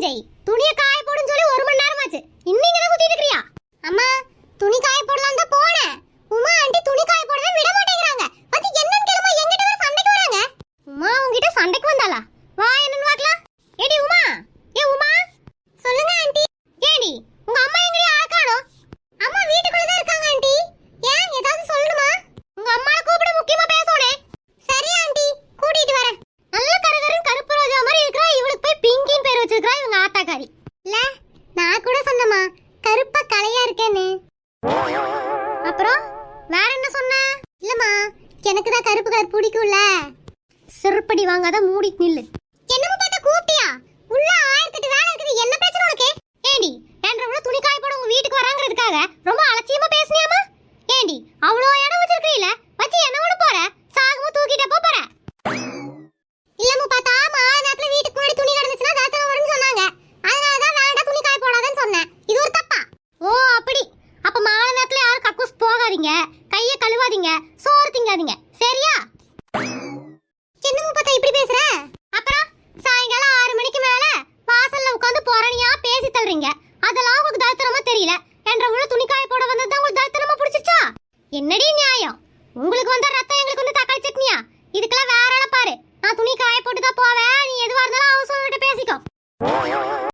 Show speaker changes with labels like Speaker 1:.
Speaker 1: செய். துணியை காய போடுன்னு சொல்லி 1 மணி நேரம் ஆச்சு. இன்னைக்கு தான் சுத்திட்டு இருக்கறியா? அம்மா துணி காய போடலாம் தான் போனேன். உமா ஆண்டி துணி காய போடவே விட மாட்டேங்கறாங்க. வந்து என்னன்னு கேளுமா, என்கிட்ட வர சண்டைக்கு வராங்க. உமா உன்கிட்ட சண்டைக்கு வந்தாளா? வா என்னன்னு பார்க்கலாம். ஏடி உமா, ஏ உமா. சொல்லுங்க ஆண்டி. ஏடி உங்க அம்மா எங்கடி ஆகானோ? அம்மா வீட்டுக்குள்ள தான் இருக்காங்க ஆண்டி. ஏன் ஏதாவது சொல்லணுமா? உங்க அம்மாவை கூப்பிட முக்கியமா பேசணும். சரி ஆண்டி கூட்டிட்டு வரேன். நல்ல கரகரன் கருப்பு ரோஜா மாதிரி இருக்கறா. இவளுக்கு போய் பிங்கின்னு பேர் வச்சிருக்கா இவங்க ஆத்தாக்காரி. இல்ல நான் கூட சொன்னமா கருப்பா கலையா இருக்கேன்னு. அப்புறம் வேற என்ன சொன்ன? இல்லம்மா எனக்கு தான் கருப்பு கலர் பிடிக்கும்ல. சிறுப்படி வாங்காத மூடிட்டு நில்லு. என்னமோ பார்த்தா கூப்பிட்டியா? உள்ள 1008 வேலை இருக்குது. என்ன பிரச்சனை உனக்கு? ஏண்டி என்றவள துணி காய போட உங்க வீட்டுக்கு வராங்கிறதுக்காக ரொம்ப அலட்சியமா பேசுனியாமா? ஏண்டி அவ்வளோ இடம் வச்சிருக்கீல வச்சு என்ன பண்ண போற? சாகமா தூக்கிட்ட போற? இல்லம்மா பார்த்தா மாலை நேரத்துல வீட்டுக்கு முன்னாடி துணி கிடந்துச்சுன்னா தாத்தா வரும்னு சொன்னாங்க. அதனால தான் வேண்டாம் துணி காய போடாதன்னு சொன்னேன். இது ஒரு தப்பா? ஓ அப்படி. அப்ப மாலை நேரத்துல யாரும் கக்கூஸ் போகாதீங்க, கையை கழுவாதீங்க, சோறு திங்காதீங்க, சரியா? சின்னம்மா பார்த்தா இப்படி பேசுற? அப்புறம் சாயங்காலம் 6 மணிக்கு மேல வாசல்ல உட்கார்ந்து பொறணியா பேசி தள்ளுறீங்க. அதெல்லாம் உங்களுக்கு தரித்திரமா தெரியல. என்றவள துணி காய போட வந்தது தான் உங்களுக்கு தரித்திரமா பிடிச்சிச்சா? என்னடி நியாயம்? உங்களுக்கு வந்த ரத்தம் எங்களுக்கு வந்து தக்காளி சட்னியா? இதுக்கெல்லாம் வேற ஆள பாரு. நான் துணி காய போட்டு தான் போவேன். நீ எதுவா இருந்தாலும் அவசரமா பேசிக்கோ.